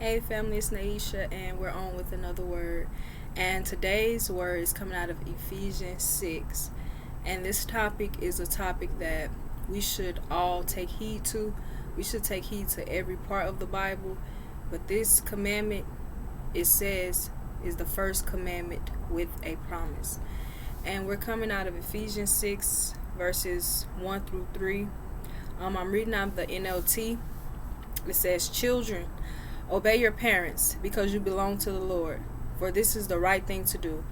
Hey family, it's Naisha, and we're on with another word. And today's word is coming out of Ephesians 6. And this topic is a topic that we should all take heed to. We should take heed to every part of the Bible. But this commandment, it says, is the first commandment with a promise. And we're coming out of Ephesians 6, verses 1 through 3. I'm reading out the NLT. It says, "Children, obey your parents, because you belong to the Lord, for this is the right thing to do.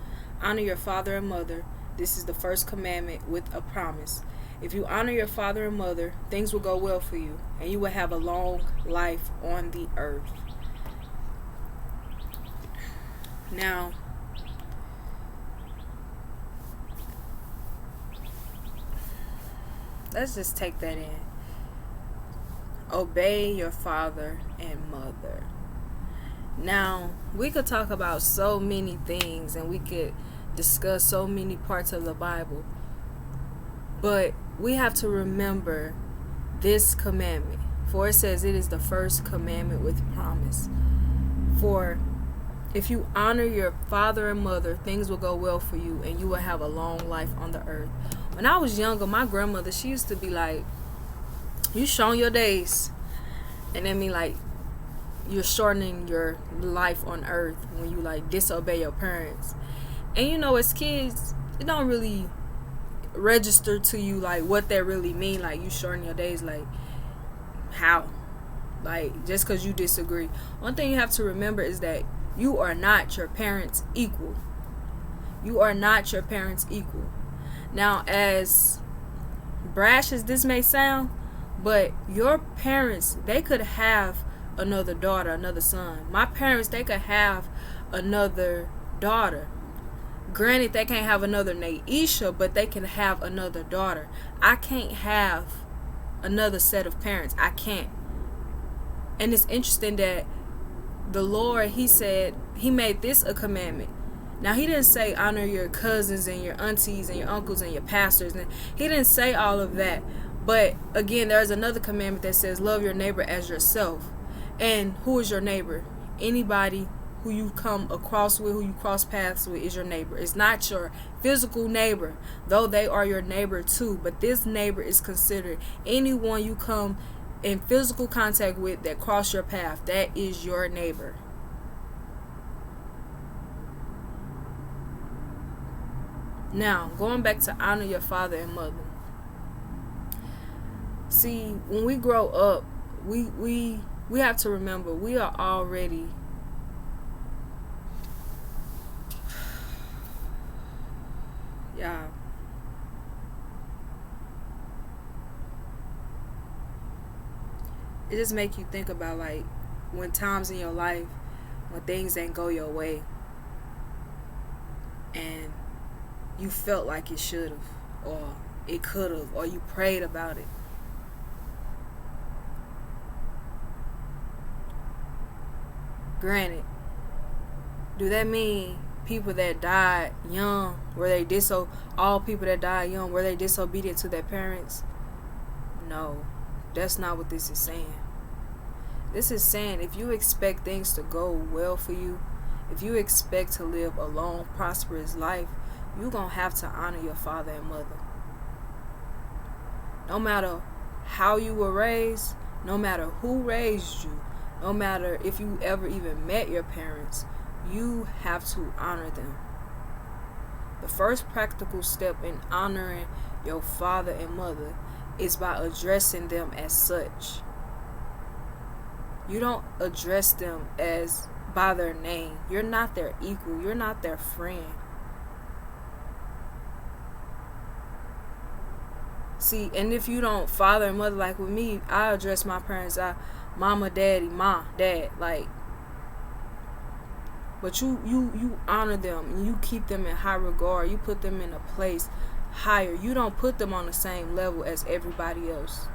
Honor your father and mother. This is the first commandment with a promise. If you honor your father and mother, things will go well for you, and you will have a long life on the earth." Now, let's just take that in. Obey your father and mother. Now, we could talk about so many things and we could discuss so many parts of the Bible, but we have to remember this commandment. For it says it is the first commandment with promise. For if you honor your father and mother, things will go well for you and you will have a long life on the earth. When I was younger, my grandmother, she used to be like, "You shorten your days." And that mean like you're shortening your life on earth when you like disobey your parents. And as kids, it don't really register to you like what that really mean, like you shorten your days, like how, like just because you disagree. One thing you have to remember is that you are not your parents equal. You are not your parents equal. Now, as brash as this may sound, but your parents, they could have another daughter, another son. My parents, they could have another daughter. Granted, they can't have another Naisha, but they can have another daughter. I can't have another set of parents. I can't. And it's interesting that the Lord, he said, he made this a commandment. Now, he didn't say honor your cousins and your aunties and your uncles and your pastors. And he didn't say all of that. But again, there's another commandment that says love your neighbor as yourself. And who is your neighbor? Anybody who you come across with, who you cross paths with, is your neighbor. It's not your physical neighbor, though they are your neighbor too. But this neighbor is considered anyone you come in physical contact with that cross your path. That is your neighbor. Now, going back to honor your father and mother. See, when we grow up, we have to remember we are already yeah. It just make you think about like when times in your life when things ain't go your way and you felt like it should have or it could have or you prayed about it. Granted, do that mean people that died young, all people that died young, were they disobedient to their parents? No, that's not what this is saying. This is saying if you expect things to go well for you, if you expect to live a long, prosperous life, you're going to have to honor your father and mother. No matter how you were raised, no matter who raised you, no matter if you ever even met your parents, you have to honor them. The first practical step in honoring your father and mother is by addressing them as such. You don't address them as by their name. You're not their equal. You're not their friend. See, and if you don't father and mother, like with me, I address my parents, mama, daddy, ma, dad, like. But you honor them and you keep them in high regard. You put them in a place higher. You don't put them on the same level as everybody else.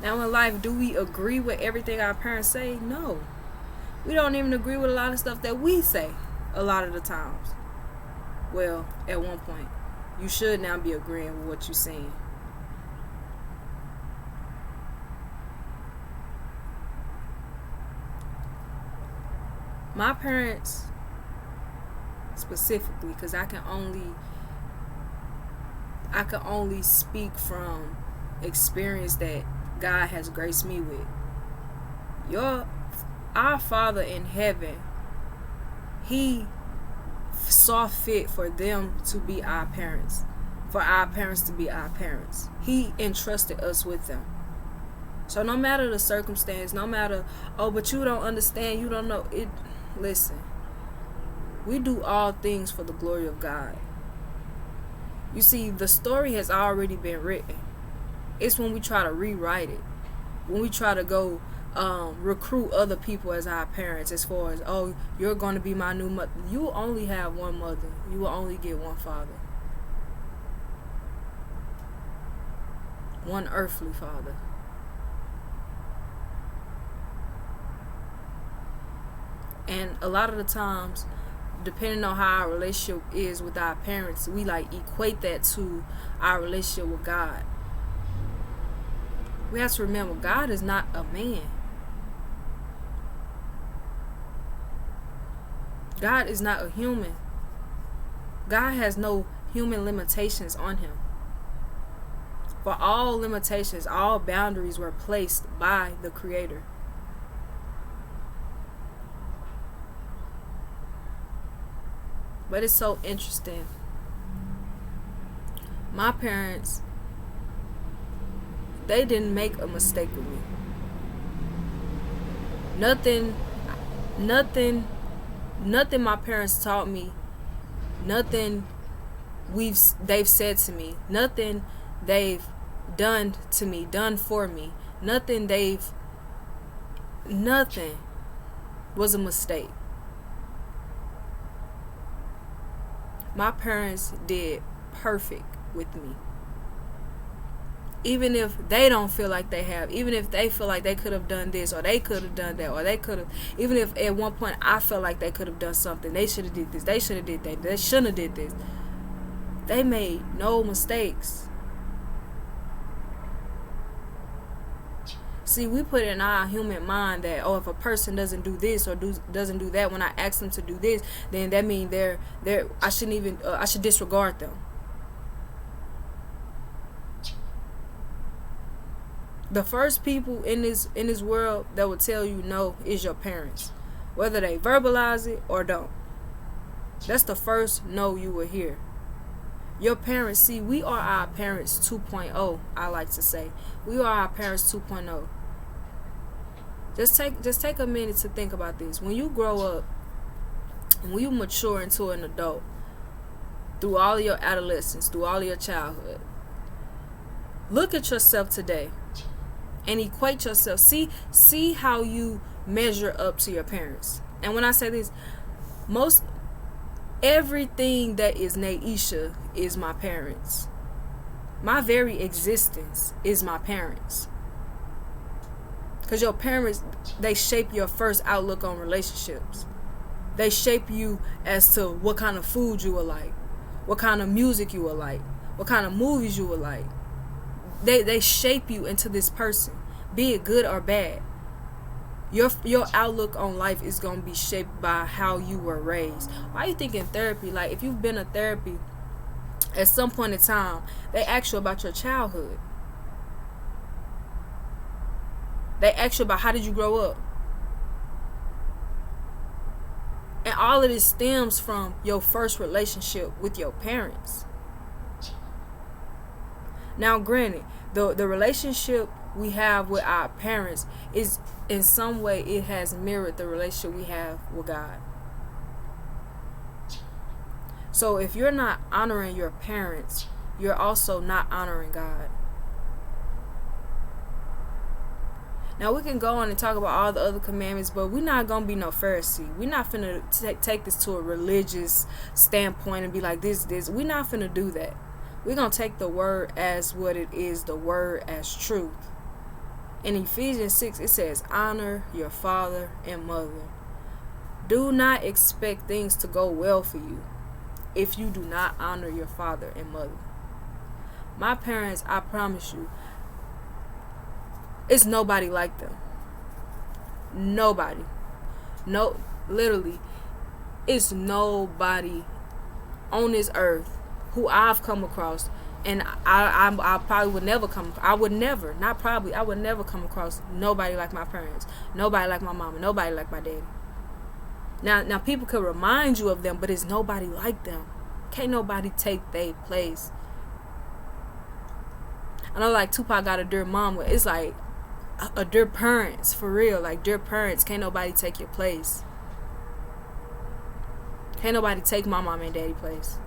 Now in life, do we agree with everything our parents say? No. We don't even agree with a lot of stuff that we say a lot of the times. Well, at one point. You should now be agreeing with what you're saying. My parents specifically, because I can only speak from experience that God has graced me with. Our Father in heaven, He saw fit for them to be our parents, for our parents to be our parents. He entrusted us with them. So no matter the circumstance, no matter, oh, but you don't understand, you don't know it. Listen, we do all things for the glory of God. You see, the story has already been written. It's when we try to rewrite it, when we try to go recruit other people as our parents, as far as, oh, you're going to be my new mother. You will only have one mother. You will only get one father. One earthly father. And a lot of the times, depending on how our relationship is with our parents, we like equate that to our relationship with God. We have to remember, God is not a man. God is not a human. God has no human limitations on him. For all limitations, all boundaries were placed by the Creator. But it's so interesting. My parents, they didn't make a mistake with me. Nothing my parents taught me, nothing they've said to me, nothing they've done to me, done for me, nothing was a mistake. My parents did perfect with me. Even if they don't feel like they have, even if they feel like they could have done this, or they could have done that, or they could have, even if at one point I felt like they could have done something, they should have did this, they should have did that, they shouldn't have did this. They made no mistakes. See, we put in our human mind that, oh, if a person doesn't do this or doesn't do that when I ask them to do this, then that means I should disregard them. The first people in this world that will tell you no is your parents, whether they verbalize it or don't. That's the first no you will hear. Your parents, see, we are our parents 2.0, I like to say. We are our parents 2.0. Just take a minute to think about this. When you grow up and when you mature into an adult, through all of your adolescence, through all of your childhood, look at yourself today and equate yourself. See how you measure up to your parents. And when I say this, everything that is Naisha is my parents. My very existence is my parents. Because your parents, they shape your first outlook on relationships. They shape you as to what kind of food you will like, what kind of music you will like, what kind of movies you will like. They shape you into this person, be it good or bad. Your outlook on life is going to be shaped by how you were raised. Why you think in therapy, like if you've been in therapy, at some point in time, they ask you about your childhood. They ask you about how did you grow up. And all of this stems from your first relationship with your parents. Now, granted, the relationship we have with our parents is, in some way, it has mirrored the relationship we have with God. So if you're not honoring your parents, you're also not honoring God. Now, we can go on and talk about all the other commandments, but we're not going to be no Pharisee. We're not finna take this to a religious standpoint and be like this. We're not finna do that. We're going to take the word as what it is, the word as truth. In Ephesians 6, it says, honor your father and mother. Do not expect things to go well for you if you do not honor your father and mother. My parents, I promise you, it's nobody like them. Nobody. No, literally, it's nobody on this earth who I've come across, and I probably would never come. I would never come across nobody like my parents, nobody like my mama, nobody like my daddy. Now people could remind you of them, but it's nobody like them. Can't nobody take their place. I know, like, Tupac got a dear mama. It's like a dear parents, for real. Like, dear parents, can't nobody take your place. Can't nobody take my mom and daddy place.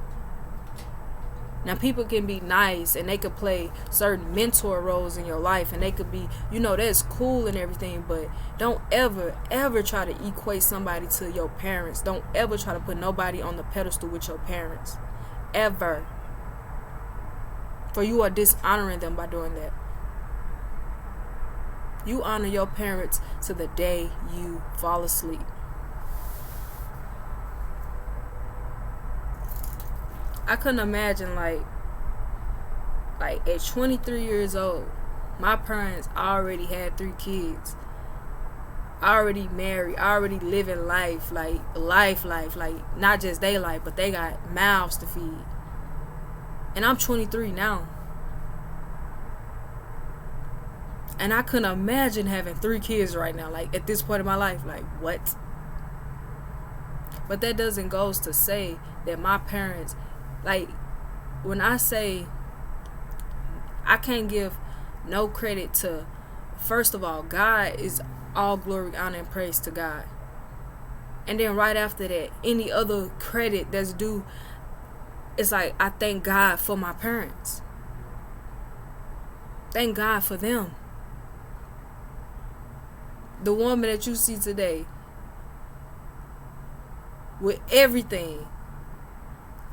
Now, people can be nice and they could play certain mentor roles in your life, and they could be, that's cool and everything, but don't ever, ever try to equate somebody to your parents. Don't ever try to put nobody on the pedestal with your parents. Ever. For you are dishonoring them by doing that. You honor your parents to the day you fall asleep. I couldn't imagine, like at 23 years old, my parents already had 3 kids, already married, already living life, like not just their life, but they got mouths to feed. And I'm 23 now. And I couldn't imagine having 3 kids right now, like at this point in my life. Like, what? But that doesn't goes to say that my parents, like, when I say I can't give no credit to, first of all, God is all glory, honor, and praise to God. And then right after that, any other credit that's due, it's like, I thank God for my parents. Thank God for them. The woman that you see today, with everything,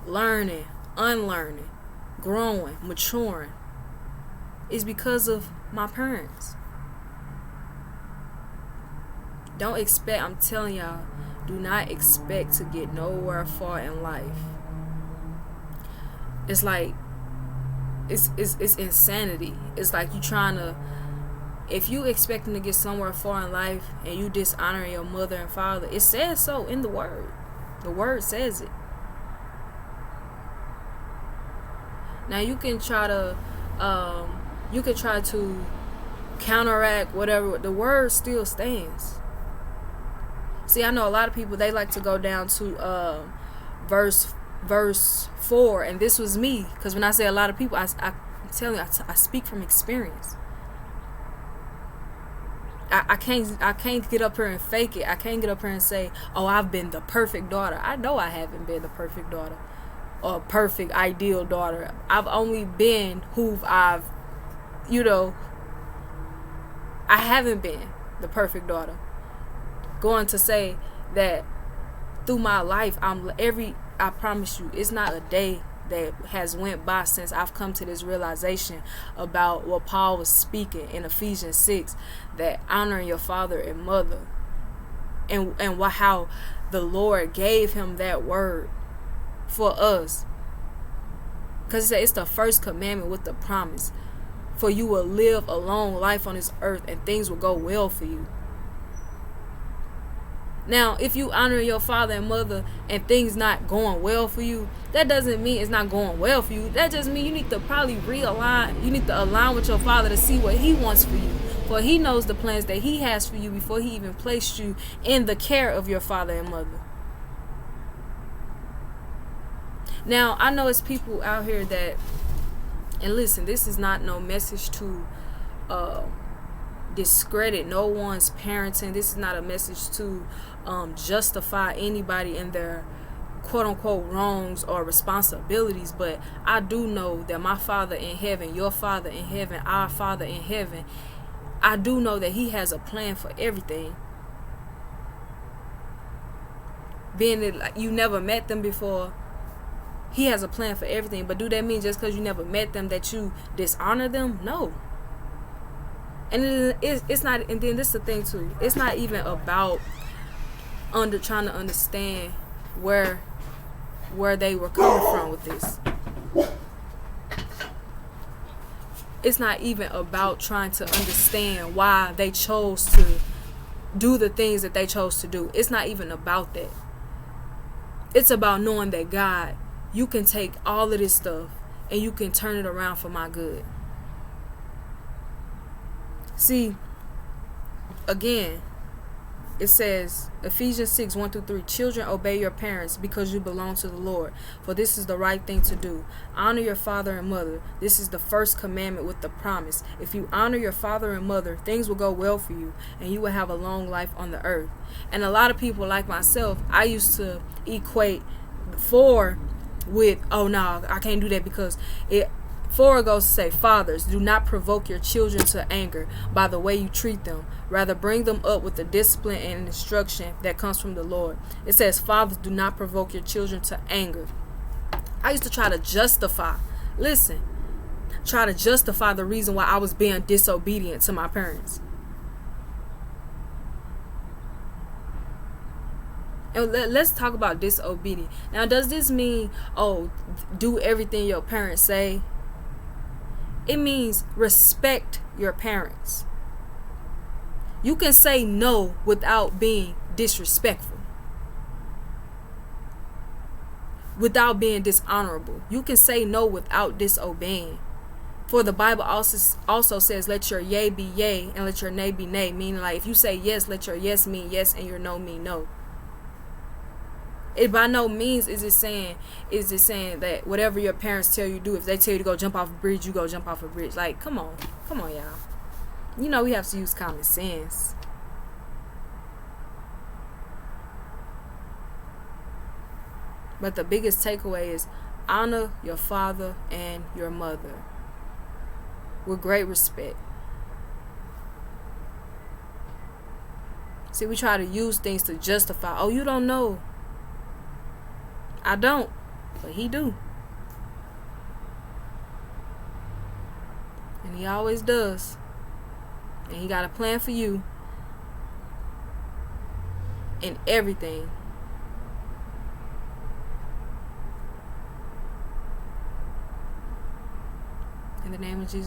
learning, unlearning, growing, maturing, is because of my parents. Don't expect, I'm telling y'all, do not expect to get nowhere far in life. It's like, it's insanity. It's like you trying to, if you expecting to get somewhere far in life and you dishonoring your mother and father, it says so in the word. The word says it. Now you can try to counteract whatever. The word still stands. See, I know a lot of people, they like to go down to verse 4, and this was me, because when I say a lot of people, I'm telling you, I speak from experience. I can't get up here and fake it. I can't get up here and say, oh, I've been the perfect daughter. I know I haven't been the perfect daughter or perfect ideal daughter. I've only been who I haven't been the perfect daughter. Going to say that through my life, I promise you, it's not a day that has went by since I've come to this realization about what Paul was speaking in Ephesians 6, that honoring your father and mother, and how the Lord gave him that word for us, because he said it's the first commandment with the promise, for you will live a long life on this earth and things will go well for you. Now, if you honor your father and mother and things not going well for you, that doesn't mean it's not going well for you. That just means you need to probably realign. You need to align with your father to see what he wants for you. For he knows the plans that he has for you before he even placed you in the care of your father and mother. Now, I know it's people out here that, and listen, this is not no message to discredit no one's parenting. This is not a message to justify anybody in their quote-unquote wrongs or responsibilities, but I do know that my Father in heaven, your Father in heaven, our Father in heaven, I do know that he has a plan for everything. Being that, like, you never met them before, he has a plan for everything. But do that mean just because you never met them that you dishonor them? No. And it's not, and then this is the thing too, it's not even about trying to understand where they were coming from with this. It's not even about trying to understand why they chose to do the things that they chose to do. It's not even about that. It's about knowing that God, you can take all of this stuff and you can turn it around for my good. See, again, it says, Ephesians 6, 1-3, children, obey your parents because you belong to the Lord, for this is the right thing to do. Honor your father and mother. This is the first commandment with the promise. If you honor your father and mother, things will go well for you, and you will have a long life on the earth. And a lot of people like myself, I used to equate 4 with, oh no, I can't do that because it 4 goes to say, fathers, do not provoke your children to anger by the way you treat them. Rather, bring them up with the discipline and instruction that comes from the Lord. It says, fathers, do not provoke your children to anger. I used to try to justify the reason why I was being disobedient to my parents. And let's talk about disobedience. Now, does this mean, do everything your parents say? It means respect your parents. You can say no without being disrespectful, without being dishonorable. You can say no without disobeying. For the Bible also says, let your yea be yea and let your nay be nay. Meaning, like, if you say yes, let your yes mean yes and your no mean no. It by no means is it saying that whatever your parents tell you to do, if they tell you to go jump off a bridge, you go jump off a bridge. Like, come on, y'all. You know we have to use common sense. But the biggest takeaway is honor your father and your mother with great respect. See, we try to use things to justify. Oh, you don't know. I don't, but he do. And he always does. And he got a plan for you in everything. In the name of Jesus.